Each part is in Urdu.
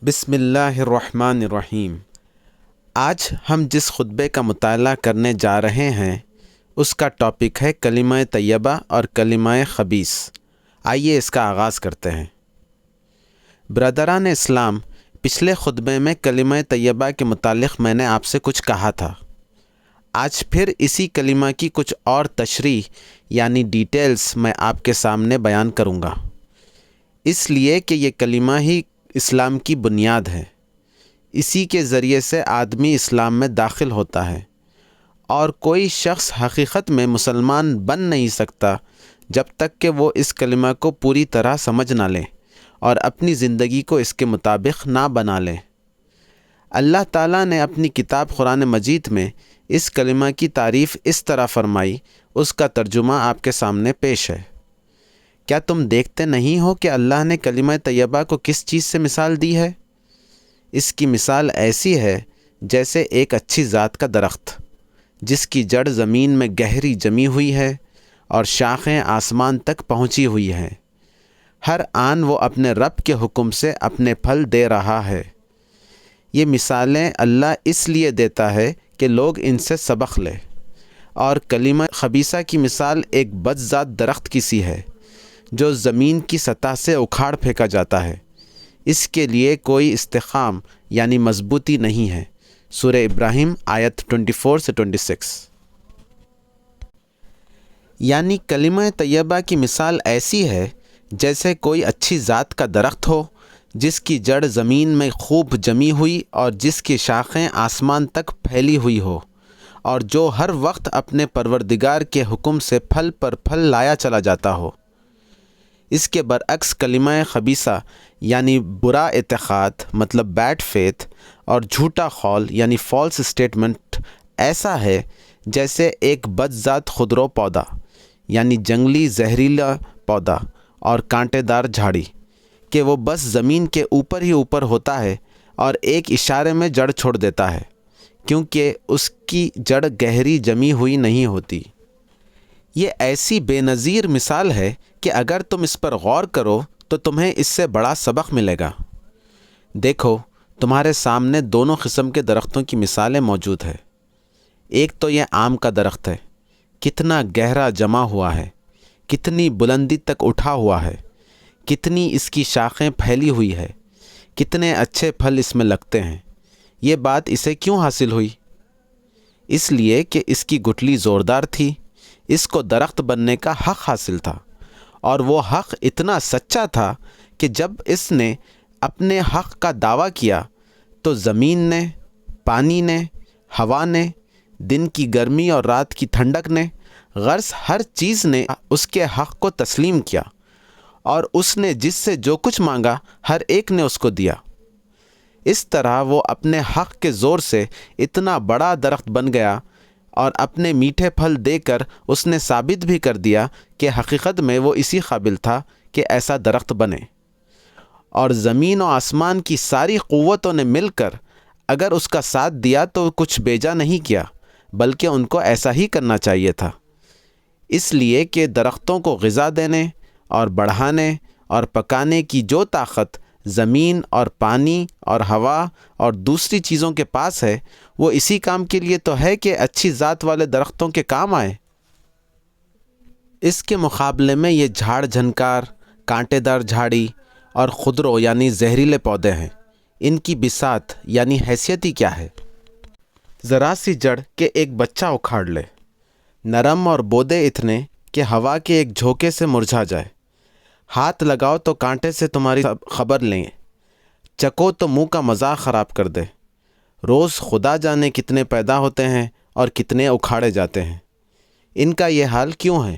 بسم اللہ الرحمن الرحیم۔ آج ہم جس خطبے کا مطالعہ کرنے جا رہے ہیں اس کا ٹاپک ہے کلمہ طیبہ اور کلمہ خبیث۔ آئیے اس کا آغاز کرتے ہیں۔ برادران اسلام، پچھلے خطبے میں کلمہ طیبہ کے متعلق میں نے آپ سے کچھ کہا تھا۔ آج پھر اسی کلمہ کی کچھ اور تشریح یعنی ڈیٹیلز میں آپ کے سامنے بیان کروں گا، اس لیے کہ یہ کلمہ ہی اسلام کی بنیاد ہے۔ اسی کے ذریعے سے آدمی اسلام میں داخل ہوتا ہے، اور کوئی شخص حقیقت میں مسلمان بن نہیں سکتا جب تک کہ وہ اس کلمہ کو پوری طرح سمجھ نہ لے اور اپنی زندگی کو اس کے مطابق نہ بنا لے۔ اللہ تعالیٰ نے اپنی کتاب قرآن مجید میں اس کلمہ کی تعریف اس طرح فرمائی، اس کا ترجمہ آپ کے سامنے پیش ہے۔ کیا تم دیکھتے نہیں ہو کہ اللہ نے کلمہ طیبہ کو کس چیز سے مثال دی ہے؟ اس کی مثال ایسی ہے جیسے ایک اچھی ذات کا درخت، جس کی جڑ زمین میں گہری جمی ہوئی ہے اور شاخیں آسمان تک پہنچی ہوئی ہیں۔ ہر آن وہ اپنے رب کے حکم سے اپنے پھل دے رہا ہے۔ یہ مثالیں اللہ اس لیے دیتا ہے کہ لوگ ان سے سبق لیں۔ اور کلمہ خبیثہ کی مثال ایک بدذات درخت کی سی ہے جو زمین کی سطح سے اکھاڑ پھینکا جاتا ہے۔ اس کے لیے کوئی استحکام یعنی مضبوطی نہیں ہے۔ سورہ ابراہیم آیت 24 سے 26۔ یعنی کلمہ طیبہ کی مثال ایسی ہے جیسے کوئی اچھی ذات کا درخت ہو جس کی جڑ زمین میں خوب جمی ہوئی اور جس کی شاخیں آسمان تک پھیلی ہوئی ہو، اور جو ہر وقت اپنے پروردگار کے حکم سے پھل پر پھل لایا چلا جاتا ہو۔ اس کے برعکس کلمہ خبیثہ یعنی برا اعتقاد مطلب بیڈ فیتھ اور جھوٹا قول یعنی فالس اسٹیٹمنٹ ایسا ہے جیسے ایک بدذات خودرو پودا یعنی جنگلی زہریلا پودا اور کانٹے دار جھاڑی کہ وہ بس زمین کے اوپر ہی اوپر ہوتا ہے اور ایک اشارے میں جڑ چھوڑ دیتا ہے، کیونکہ اس کی جڑ گہری جمی ہوئی نہیں ہوتی۔ یہ ایسی بے نظیر مثال ہے کہ اگر تم اس پر غور کرو تو تمہیں اس سے بڑا سبق ملے گا۔ دیکھو، تمہارے سامنے دونوں قسم کے درختوں کی مثالیں موجود ہیں۔ ایک تو یہ آم کا درخت ہے، کتنا گہرا جما ہوا ہے، کتنی بلندی تک اٹھا ہوا ہے، کتنی اس کی شاخیں پھیلی ہوئی ہے، کتنے اچھے پھل اس میں لگتے ہیں۔ یہ بات اسے کیوں حاصل ہوئی؟ اس لیے کہ اس کی گٹلی زوردار تھی، اس کو درخت بننے کا حق حاصل تھا، اور وہ حق اتنا سچا تھا کہ جب اس نے اپنے حق کا دعویٰ کیا تو زمین نے، پانی نے، ہوا نے، دن کی گرمی اور رات کی ٹھنڈک نے، غرض ہر چیز نے اس کے حق کو تسلیم کیا، اور اس نے جس سے جو کچھ مانگا ہر ایک نے اس کو دیا۔ اس طرح وہ اپنے حق کے زور سے اتنا بڑا درخت بن گیا، اور اپنے میٹھے پھل دے کر اس نے ثابت بھی کر دیا کہ حقیقت میں وہ اسی قابل تھا کہ ایسا درخت بنے۔ اور زمین و آسمان کی ساری قوتوں نے مل کر اگر اس کا ساتھ دیا تو کچھ بیجا نہیں کیا، بلکہ ان کو ایسا ہی کرنا چاہیے تھا۔ اس لیے کہ درختوں کو غذا دینے اور بڑھانے اور پکانے کی جو طاقت زمین اور پانی اور ہوا اور دوسری چیزوں کے پاس ہے، وہ اسی کام کے لیے تو ہے کہ اچھی ذات والے درختوں کے کام آئے۔ اس کے مقابلے میں یہ جھاڑ جھنکار، کانٹے دار جھاڑی اور خودرو یعنی زہریلے پودے ہیں۔ ان کی بساط یعنی حیثیت ہی کیا ہے؟ ذرا سی جڑ کہ ایک بچہ اکھاڑ لے، نرم اور بودے اتنے کہ ہوا کے ایک جھونکے سے مرجھا جائے، ہاتھ لگاؤ تو کانٹے سے تمہاری خبر لیں، چکو تو منہ کا مذاق خراب کر دے۔ روز خدا جانے کتنے پیدا ہوتے ہیں اور کتنے اکھاڑے جاتے ہیں۔ ان کا یہ حال کیوں ہے؟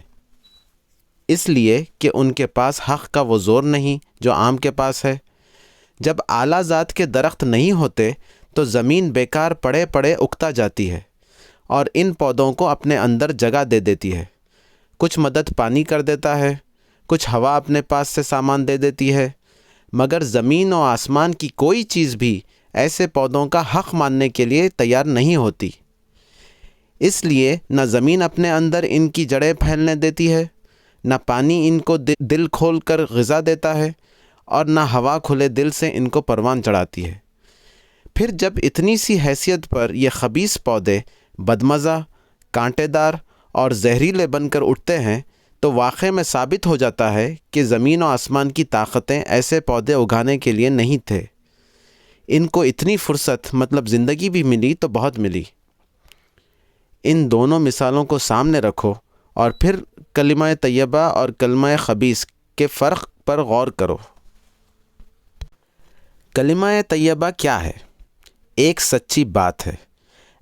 اس لیے کہ ان کے پاس حق کا وہ زور نہیں جو آم کے پاس ہے۔ جب اعلیٰ ذات کے درخت نہیں ہوتے تو زمین بیکار پڑے پڑے اگتا جاتی ہے، اور ان پودوں کو اپنے اندر جگہ دے دیتی ہے۔ کچھ مدد پانی کر دیتا ہے، کچھ ہوا اپنے پاس سے سامان دے دیتی ہے، مگر زمین و آسمان کی کوئی چیز بھی ایسے پودوں کا حق ماننے کے لیے تیار نہیں ہوتی۔ اس لیے نہ زمین اپنے اندر ان کی جڑیں پھیلنے دیتی ہے، نہ پانی ان کو دل کھول کر غذا دیتا ہے، اور نہ ہوا کھلے دل سے ان کو پروان چڑھاتی ہے۔ پھر جب اتنی سی حیثیت پر یہ خبیث پودے بدمزہ، کانٹے دار اور زہریلے بن کر اٹھتے ہیں تو واقعے میں ثابت ہو جاتا ہے کہ زمین و آسمان کی طاقتیں ایسے پودے اگانے کے لیے نہیں تھے۔ ان کو اتنی فرصت مطلب زندگی بھی ملی تو بہت ملی۔ ان دونوں مثالوں کو سامنے رکھو اور پھر کلمہ طیبہ اور کلمہ خبیث کے فرق پر غور کرو۔ کلمہ طیبہ کیا ہے؟ ایک سچی بات ہے،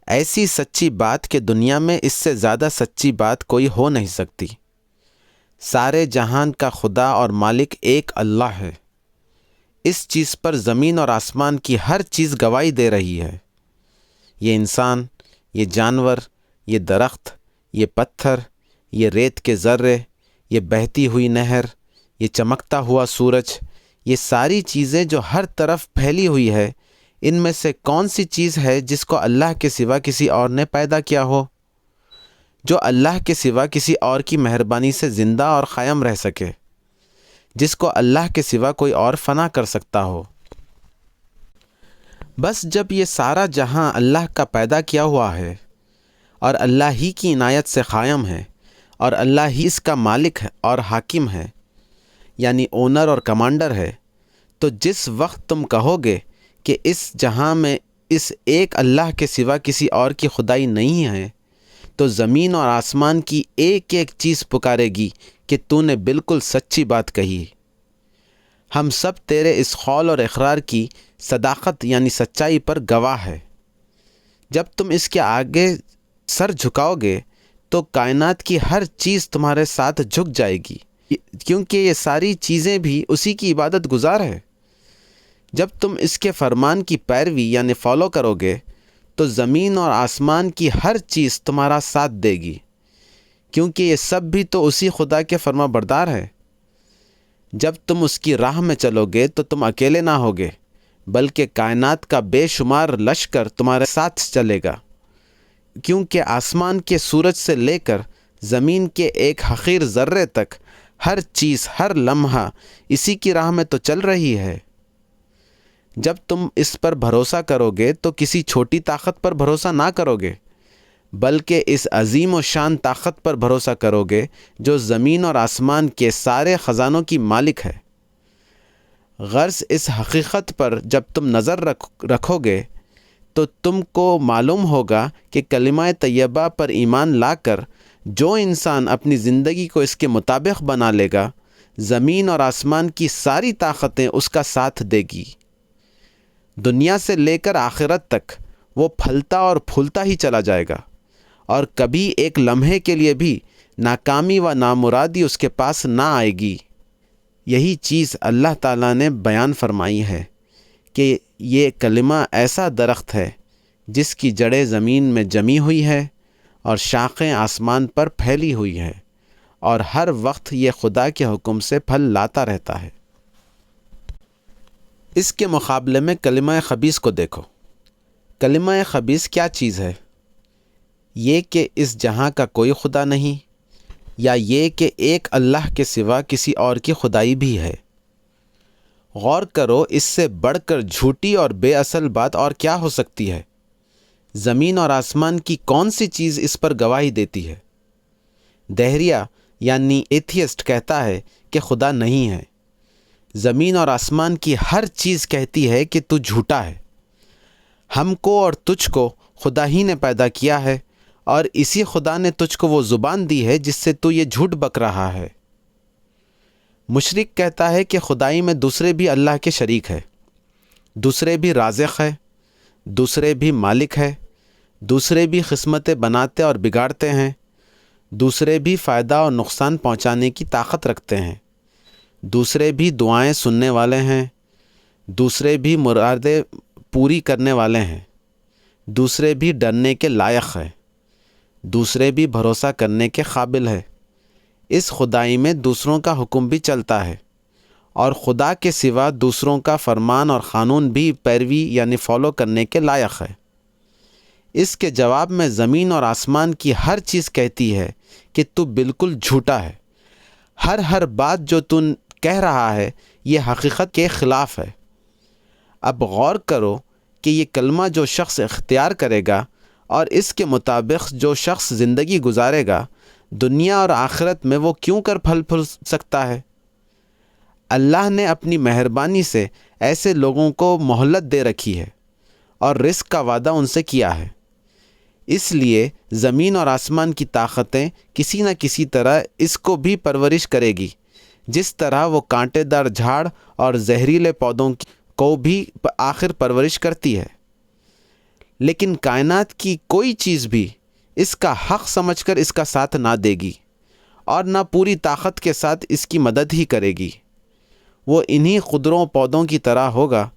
ایسی سچی بات کہ دنیا میں اس سے زیادہ سچی بات کوئی ہو نہیں سکتی۔ سارے جہان کا خدا اور مالک ایک اللہ ہے۔ اس چیز پر زمین اور آسمان کی ہر چیز گواہی دے رہی ہے۔ یہ انسان، یہ جانور، یہ درخت، یہ پتھر، یہ ریت کے ذرے، یہ بہتی ہوئی نہر، یہ چمکتا ہوا سورج، یہ ساری چیزیں جو ہر طرف پھیلی ہوئی ہے، ان میں سے کون سی چیز ہے جس کو اللہ کے سوا کسی اور نے پیدا کیا ہو، جو اللہ کے سوا کسی اور کی مہربانی سے زندہ اور قائم رہ سکے، جس کو اللہ کے سوا کوئی اور فنا کر سکتا ہو؟ بس جب یہ سارا جہاں اللہ کا پیدا کیا ہوا ہے اور اللہ ہی کی عنایت سے قائم ہے اور اللہ ہی اس کا مالک ہے اور حاکم ہے، یعنی اونر اور کمانڈر ہے، تو جس وقت تم کہو گے کہ اس جہاں میں اس ایک اللہ کے سوا کسی اور کی خدائی نہیں ہے، تو زمین اور آسمان کی ایک ایک چیز پکارے گی کہ تو نے بالکل سچی بات کہی۔ ہم سب تیرے اس قول اور اقرار کی صداقت یعنی سچائی پر گواہ ہے۔ جب تم اس کے آگے سر جھکاؤ گے تو کائنات کی ہر چیز تمہارے ساتھ جھک جائے گی، کیونکہ یہ ساری چیزیں بھی اسی کی عبادت گزار ہے۔ جب تم اس کے فرمان کی پیروی یعنی فالو کرو گے تو زمین اور آسمان کی ہر چیز تمہارا ساتھ دے گی، کیونکہ یہ سب بھی تو اسی خدا کے فرما بردار ہے۔ جب تم اس کی راہ میں چلو گے تو تم اکیلے نہ ہوگے، بلکہ کائنات کا بے شمار لشکر تمہارے ساتھ چلے گا، کیونکہ آسمان کے سورج سے لے کر زمین کے ایک حقیر ذرے تک ہر چیز ہر لمحہ اسی کی راہ میں تو چل رہی ہے۔ جب تم اس پر بھروسہ کرو گے تو کسی چھوٹی طاقت پر بھروسہ نہ کرو گے، بلکہ اس عظیم و شان طاقت پر بھروسہ کرو گے جو زمین اور آسمان کے سارے خزانوں کی مالک ہے۔ غرض اس حقیقت پر جب تم نظر رکھو گے تو تم کو معلوم ہوگا کہ کلمہ طیبہ پر ایمان لا کر جو انسان اپنی زندگی کو اس کے مطابق بنا لے گا، زمین اور آسمان کی ساری طاقتیں اس کا ساتھ دے گی۔ دنیا سے لے کر آخرت تک وہ پھلتا اور پھولتا ہی چلا جائے گا، اور کبھی ایک لمحے کے لیے بھی ناکامی و نامرادی اس کے پاس نہ آئے گی۔ یہی چیز اللہ تعالیٰ نے بیان فرمائی ہے کہ یہ کلمہ ایسا درخت ہے جس کی جڑیں زمین میں جمی ہوئی ہے اور شاخیں آسمان پر پھیلی ہوئی ہے، اور ہر وقت یہ خدا کے حکم سے پھل لاتا رہتا ہے۔ اس کے مقابلے میں کلمہ خبیث کو دیکھو۔ کلمہ خبیث کیا چیز ہے؟ یہ کہ اس جہاں کا کوئی خدا نہیں، یا یہ کہ ایک اللہ کے سوا کسی اور کی خدائی بھی ہے۔ غور کرو، اس سے بڑھ کر جھوٹی اور بے اصل بات اور کیا ہو سکتی ہے؟ زمین اور آسمان کی کون سی چیز اس پر گواہی دیتی ہے؟ دہریہ یعنی ایتھیسٹ کہتا ہے کہ خدا نہیں ہے۔ زمین اور آسمان کی ہر چیز کہتی ہے کہ تو جھوٹا ہے۔ ہم کو اور تجھ کو خدا ہی نے پیدا کیا ہے، اور اسی خدا نے تجھ کو وہ زبان دی ہے جس سے تو یہ جھوٹ بک رہا ہے۔ مشرک کہتا ہے کہ خدائی میں دوسرے بھی اللہ کے شریک ہے، دوسرے بھی رازق ہے، دوسرے بھی مالک ہے، دوسرے بھی قسمتیں بناتے اور بگاڑتے ہیں، دوسرے بھی فائدہ اور نقصان پہنچانے کی طاقت رکھتے ہیں، دوسرے بھی دعائیں سننے والے ہیں، دوسرے بھی مرادیں پوری کرنے والے ہیں، دوسرے بھی ڈرنے کے لائق ہے، دوسرے بھی بھروسہ کرنے کے قابل ہے۔ اس خدائی میں دوسروں کا حکم بھی چلتا ہے، اور خدا کے سوا دوسروں کا فرمان اور قانون بھی پیروی یعنی فالو کرنے کے لائق ہے۔ اس کے جواب میں زمین اور آسمان کی ہر چیز کہتی ہے کہ تو بالکل جھوٹا ہے۔ ہر بات جو تو کہہ رہا ہے یہ حقیقت کے خلاف ہے۔ اب غور کرو کہ یہ کلمہ جو شخص اختیار کرے گا اور اس کے مطابق جو شخص زندگی گزارے گا، دنیا اور آخرت میں وہ کیوں کر پھل پھول سکتا ہے؟ اللہ نے اپنی مہربانی سے ایسے لوگوں کو مہلت دے رکھی ہے اور رزق کا وعدہ ان سے کیا ہے۔ اس لیے زمین اور آسمان کی طاقتیں کسی نہ کسی طرح اس کو بھی پرورش کرے گی، جس طرح وہ کانٹے دار جھاڑ اور زہریلے پودوں کو بھی آخر پرورش کرتی ہے۔ لیکن کائنات کی کوئی چیز بھی اس کا حق سمجھ کر اس کا ساتھ نہ دے گی اور نہ پوری طاقت کے ساتھ اس کی مدد ہی کرے گی۔ وہ انہی خضروں پودوں کی طرح ہوگا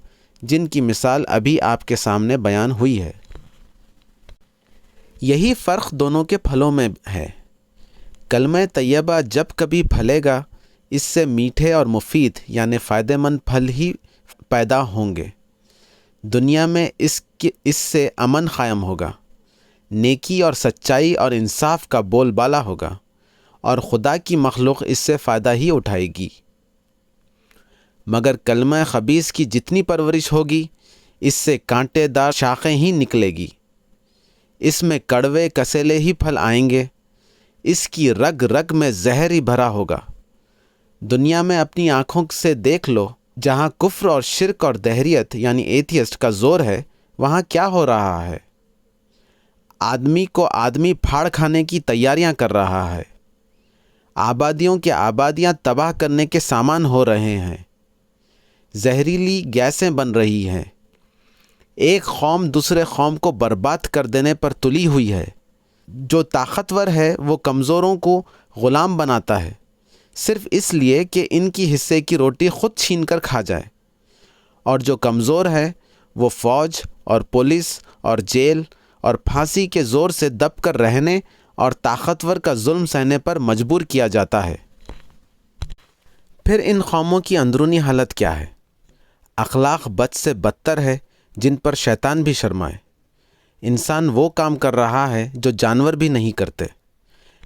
جن کی مثال ابھی آپ کے سامنے بیان ہوئی ہے۔ یہی فرق دونوں کے پھلوں میں ہے۔ کلمہ طیبہ جب کبھی پھلے گا، اس سے میٹھے اور مفید یعنی فائدہ مند پھل ہی پیدا ہوں گے۔ دنیا میں اس سے امن قائم ہوگا، نیکی اور سچائی اور انصاف کا بول بالا ہوگا، اور خدا کی مخلوق اس سے فائدہ ہی اٹھائے گی۔ مگر کلمہ خبیث کی جتنی پرورش ہوگی، اس سے کانٹے دار شاخیں ہی نکلے گی، اس میں کڑوے کسیلے ہی پھل آئیں گے، اس کی رگ رگ میں زہر ہی بھرا ہوگا۔ دنیا میں اپنی آنکھوں سے دیکھ لو، جہاں کفر اور شرک اور دہریت یعنی ایتھیسٹ کا زور ہے، وہاں کیا ہو رہا ہے؟ آدمی کو آدمی پھاڑ کھانے کی تیاریاں کر رہا ہے، آبادیوں کے آبادیاں تباہ کرنے کے سامان ہو رہے ہیں، زہریلی گیسیں بن رہی ہیں، ایک قوم دوسرے قوم کو برباد کر دینے پر تلی ہوئی ہے۔ جو طاقتور ہے وہ کمزوروں کو غلام بناتا ہے، صرف اس لیے کہ ان کی حصے کی روٹی خود چھین کر کھا جائے، اور جو کمزور ہے وہ فوج اور پولیس اور جیل اور پھانسی کے زور سے دب کر رہنے اور طاقتور کا ظلم سہنے پر مجبور کیا جاتا ہے۔ پھر ان قوموں کی اندرونی حالت کیا ہے؟ اخلاق بد سے بدتر ہے، جن پر شیطان بھی شرمائے۔ انسان وہ کام کر رہا ہے جو جانور بھی نہیں کرتے۔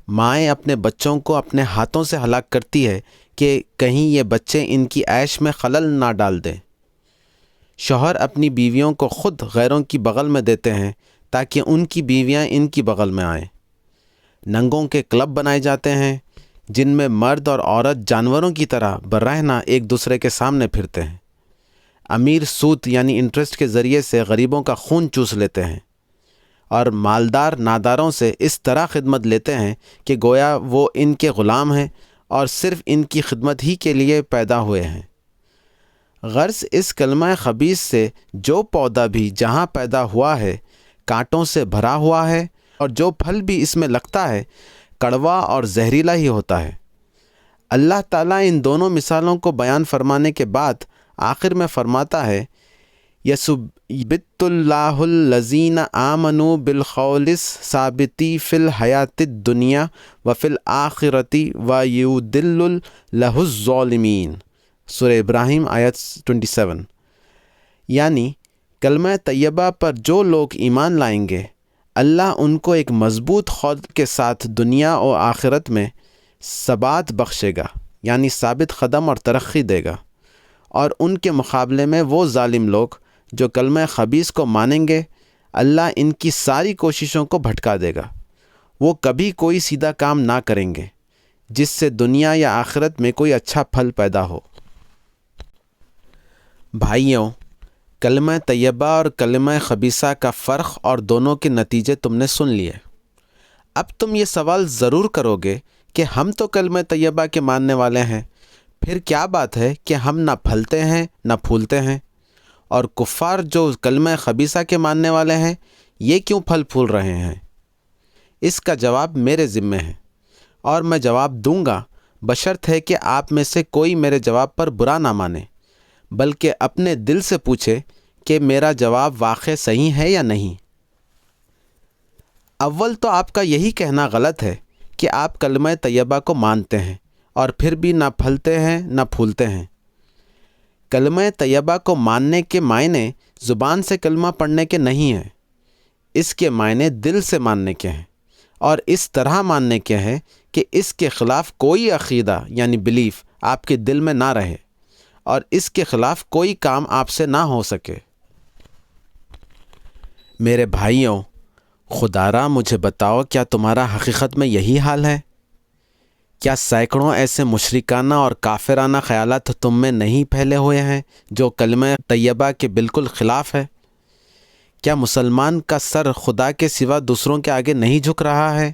مائیں اپنے بچوں کو اپنے ہاتھوں سے ہلاک کرتی ہے کہ کہیں یہ بچے ان کی عیش میں خلل نہ ڈال دیں۔ شوہر اپنی بیویوں کو خود غیروں کی بغل میں دیتے ہیں تاکہ ان کی بیویاں ان کی بغل میں آئیں۔ ننگوں کے کلب بنائے جاتے ہیں جن میں مرد اور عورت جانوروں کی طرح برہنہ ایک دوسرے کے سامنے پھرتے ہیں۔ امیر سود یعنی انٹرسٹ کے ذریعے سے غریبوں کا خون چوس لیتے ہیں، اور مالدار ناداروں سے اس طرح خدمت لیتے ہیں کہ گویا وہ ان کے غلام ہیں اور صرف ان کی خدمت ہی کے لیے پیدا ہوئے ہیں۔ غرض اس کلمہ خبیث سے جو پودا بھی جہاں پیدا ہوا ہے کانٹوں سے بھرا ہوا ہے، اور جو پھل بھی اس میں لگتا ہے کڑوا اور زہریلا ہی ہوتا ہے۔ اللہ تعالیٰ ان دونوں مثالوں کو بیان فرمانے کے بعد آخر میں فرماتا ہے، یثبت اللہ الذین آمنوا بالقول الثابت فی الحیاۃ الدنیا وفی الآخرۃ ویضل اللہ الظالمین۔ سورہ ابراہیم آیت 27۔ یعنی کلمہ طیبہ پر جو لوگ ایمان لائیں گے، اللہ ان کو ایک مضبوط قول کے ساتھ دنیا و آخرت میں ثبات بخشے گا، یعنی ثابت قدم اور ترقی دے گا، اور ان کے مقابلے میں وہ ظالم لوگ جو کلمہ خبیث کو مانیں گے، اللہ ان کی ساری کوششوں کو بھٹکا دے گا۔ وہ کبھی کوئی سیدھا کام نہ کریں گے جس سے دنیا یا آخرت میں کوئی اچھا پھل پیدا ہو۔ بھائیوں، کلمہ طیبہ اور کلمہ خبیثہ کا فرق اور دونوں کے نتیجے تم نے سن لیے۔ اب تم یہ سوال ضرور کرو گے کہ ہم تو کلمہ طیبہ کے ماننے والے ہیں، پھر کیا بات ہے کہ ہم نہ پھلتے ہیں نہ پھولتے ہیں، اور کفار جو کلمہ خبیثہ کے ماننے والے ہیں یہ کیوں پھل پھول رہے ہیں؟ اس کا جواب میرے ذمہ ہے، اور میں جواب دوں گا، بشرط ہے کہ آپ میں سے کوئی میرے جواب پر برا نہ مانے، بلکہ اپنے دل سے پوچھے کہ میرا جواب واقع صحیح ہے یا نہیں۔ اول تو آپ کا یہی کہنا غلط ہے کہ آپ کلمہ طیبہ کو مانتے ہیں اور پھر بھی نہ پھلتے ہیں نہ پھولتے ہیں۔ کلمہ طیبہ کو ماننے کے معنی زبان سے کلمہ پڑھنے کے نہیں ہیں، اس کے معنی دل سے ماننے کے ہیں، اور اس طرح ماننے کے ہیں کہ اس کے خلاف کوئی عقیدہ یعنی بلیف آپ کے دل میں نہ رہے، اور اس کے خلاف کوئی کام آپ سے نہ ہو سکے۔ میرے بھائیوں، خدا را مجھے بتاؤ، کیا تمہارا حقیقت میں یہی حال ہے؟ کیا سینکڑوں ایسے مشرکانہ اور کافرانہ خیالات تم میں نہیں پھیلے ہوئے ہیں جو کلمہ طیبہ کے بالکل خلاف ہے؟ کیا مسلمان کا سر خدا کے سوا دوسروں کے آگے نہیں جھک رہا ہے؟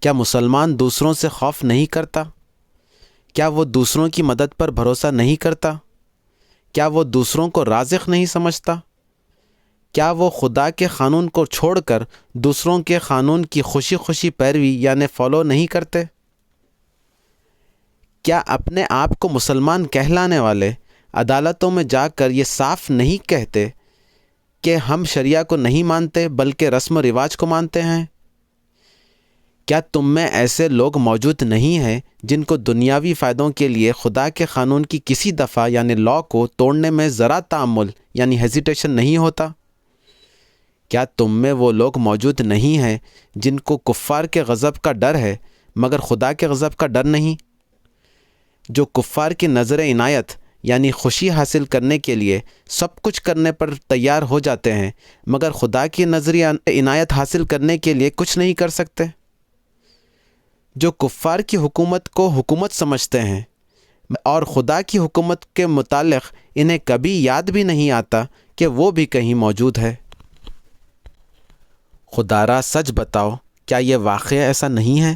کیا مسلمان دوسروں سے خوف نہیں کرتا؟ کیا وہ دوسروں کی مدد پر بھروسہ نہیں کرتا؟ کیا وہ دوسروں کو رازق نہیں سمجھتا؟ کیا وہ خدا کے قانون کو چھوڑ کر دوسروں کے قانون کی خوشی خوشی پیروی یعنی فالو نہیں کرتے؟ کیا اپنے آپ کو مسلمان کہلانے والے عدالتوں میں جا کر یہ صاف نہیں کہتے کہ ہم شریعہ کو نہیں مانتے بلکہ رسم و رواج کو مانتے ہیں؟ کیا تم میں ایسے لوگ موجود نہیں ہیں جن کو دنیاوی فائدوں کے لیے خدا کے قانون کی کسی دفعہ یعنی لا کو توڑنے میں ذرا تعمل یعنی ہیزیٹیشن نہیں ہوتا؟ کیا تم میں وہ لوگ موجود نہیں ہیں جن کو کفار کے غضب کا ڈر ہے مگر خدا کے غضب کا ڈر نہیں؟ جو کفار کی نظر عنایت یعنی خوشی حاصل کرنے کے لیے سب کچھ کرنے پر تیار ہو جاتے ہیں مگر خدا کی نظر عنایت حاصل کرنے کے لیے کچھ نہیں کر سکتے؟ جو کفار کی حکومت کو حکومت سمجھتے ہیں اور خدا کی حکومت کے متعلق انہیں کبھی یاد بھی نہیں آتا کہ وہ بھی کہیں موجود ہے۔ خدا را سچ بتاؤ، کیا یہ واقعہ ایسا نہیں ہے؟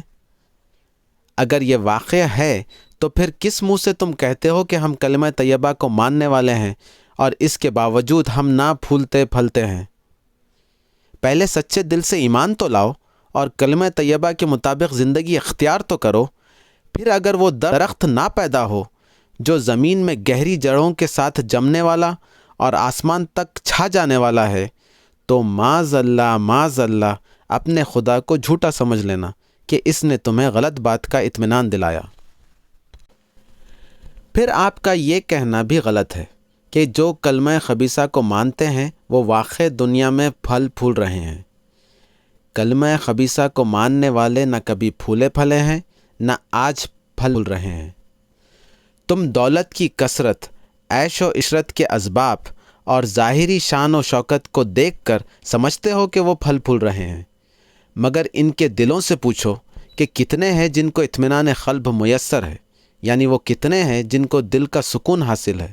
اگر یہ واقعہ ہے تو پھر کس منہ سے تم کہتے ہو کہ ہم کلمہ طیبہ کو ماننے والے ہیں اور اس کے باوجود ہم نہ پھولتے پھلتے ہیں؟ پہلے سچے دل سے ایمان تو لاؤ اور کلمہ طیبہ کے مطابق زندگی اختیار تو کرو، پھر اگر وہ درخت نہ پیدا ہو جو زمین میں گہری جڑوں کے ساتھ جمنے والا اور آسمان تک چھا جانے والا ہے تو معاذ اللہ اپنے خدا کو جھوٹا سمجھ لینا کہ اس نے تمہیں غلط بات کا اطمینان دلایا۔ پھر آپ کا یہ کہنا بھی غلط ہے کہ جو کلمہ خبیثہ کو مانتے ہیں وہ واقع دنیا میں پھل پھول رہے ہیں۔ کلمہ خبیثہ کو ماننے والے نہ کبھی پھولے پھلے ہیں نہ آج پھل پھول رہے ہیں۔ تم دولت کی کثرت، عیش و عشرت کے اسباب اور ظاہری شان و شوکت کو دیکھ کر سمجھتے ہو کہ وہ پھل پھول رہے ہیں، مگر ان کے دلوں سے پوچھو کہ کتنے ہیں جن کو اطمینان قلب میسر ہے، یعنی وہ کتنے ہیں جن کو دل کا سکون حاصل ہے۔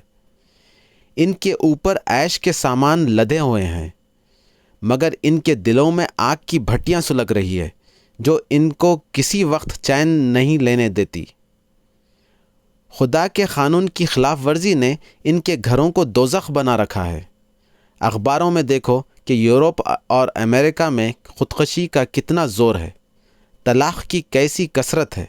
ان کے اوپر عیش کے سامان لدے ہوئے ہیں مگر ان کے دلوں میں آگ کی بھٹیاں سلگ رہی ہے جو ان کو کسی وقت چین نہیں لینے دیتی۔ خدا کے قانون کی خلاف ورزی نے ان کے گھروں کو دوزخ بنا رکھا ہے۔ اخباروں میں دیکھو کہ یورپ اور امریکہ میں خودکشی کا کتنا زور ہے، طلاق کی کیسی کثرت ہے،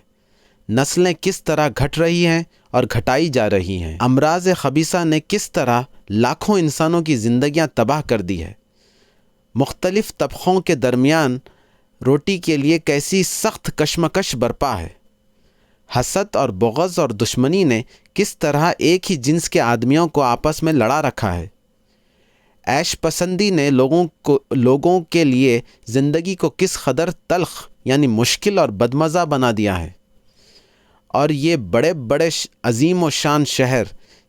نسلیں کس طرح گھٹ رہی ہیں اور گھٹائی جا رہی ہیں، امراض خبیثہ نے کس طرح لاکھوں انسانوں کی زندگیاں تباہ کر دی ہے، مختلف طبقوں کے درمیان روٹی کے لیے کیسی سخت کشمکش برپا ہے، حسد اور بغض اور دشمنی نے کس طرح ایک ہی جنس کے آدمیوں کو آپس میں لڑا رکھا ہے، عیش پسندی نے لوگوں کے لیے زندگی کو کس قدر تلخ یعنی مشکل اور بدمزہ بنا دیا ہے، اور یہ بڑے بڑے عظیم و شان شہر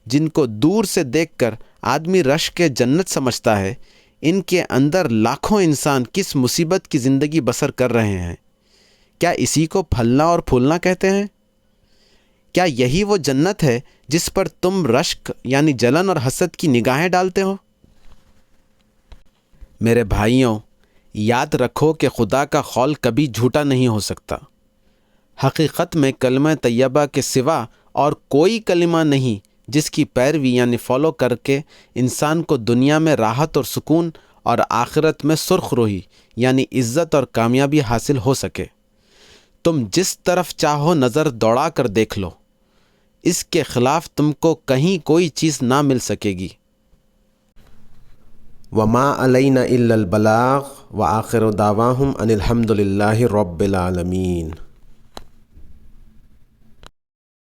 جن کو دور سے دیکھ کر آدمی رشک کے جنت سمجھتا ہے، ان کے اندر لاکھوں انسان کس مصیبت کی زندگی بسر کر رہے ہیں۔ کیا اسی کو پھلنا اور پھولنا کہتے ہیں؟ کیا یہی وہ جنت ہے جس پر تم رشک یعنی جلن اور حسد کی نگاہیں ڈالتے ہو؟ میرے بھائیوں، یاد رکھو کہ خدا کا قول کبھی جھوٹا نہیں ہو سکتا۔ حقیقت میں کلمہ طیبہ کے سوا اور کوئی کلمہ نہیں جس کی پیروی یعنی فالو کر کے انسان کو دنیا میں راحت اور سکون اور آخرت میں سرخ روحی یعنی عزت اور کامیابی حاصل ہو سکے۔ تم جس طرف چاہو نظر دوڑا کر دیکھ لو، اس کے خلاف تم کو کہیں کوئی چیز نہ مل سکے گی۔ وما علینا الا البلاغ وآخر دعواہم ان الحمد للہ رب العالمین۔